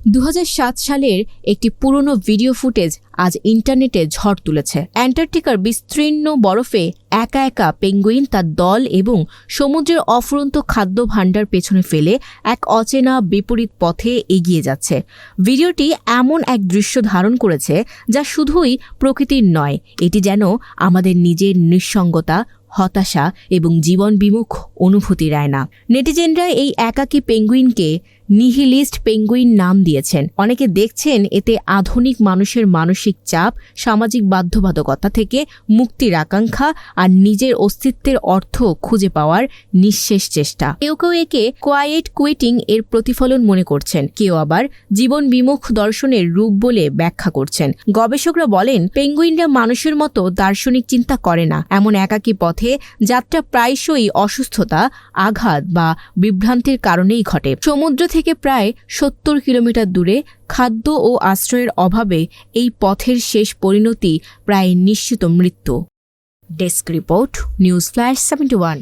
2007 সালের একটি পুরনো ভিডিও ফুটেজ আজ ইন্টারনেটে ঝড় তুলেছে। অ্যান্টার্কটিকার বিস্তীর্ণ বরফে একা একা পেঙ্গুইন তার দল এবং সমুদ্রের অফুরন্ত খাদ্য ভাণ্ডার পেছনে ফেলে এক অচেনা বিপরীত পথে এগিয়ে যাচ্ছে। ভিডিওটি এমন এক দৃশ্য ধারণ করেছে যা শুধুই প্রকৃতির নয়, এটি যেন আমাদের নিজের নিঃসঙ্গতা, হতাশা এবং জীবন বিমুখ অনুভূতির আয়না। নেটিজেনরা এই একাকী পেঙ্গুইনকে নিহিলিস্ট পেঙ্গুইন নাম দিয়েছেন। অনেকে দেখছেন এতে আধুনিক মানুষের মানসিক চাপ, সামাজিক বাধ্যবাধকতা থেকে মুক্তির আকাঙ্ক্ষা আর নিজের অস্তিত্বের অর্থ খুঁজে পাওয়ার নিঃশেষ চেষ্টা। কেউ কেউ একে কোয়াইট কুইটিং এর প্রতিফলন মনে করছেন, কেউ আবার জীবন বিমুখ দর্শনের রূপ বলে ব্যাখ্যা করছেন। গবেষকরা বলেন, পেঙ্গুইনরা মানুষের মতো দার্শনিক চিন্তা করে না। এমন একাকী পথে যাত্রা প্রায়শই অসুস্থতা, আঘাত বা বিভ্রান্তির কারণেই ঘটে। সমুদ্র থেকে প্রায় 70 কিলোমিটার দূরে খাদ্য ও আশ্রয়ের অভাবে এই পথের শেষ পরিণতি প্রায় নিশ্চিত মৃত্যু। Desk report, news flash 71।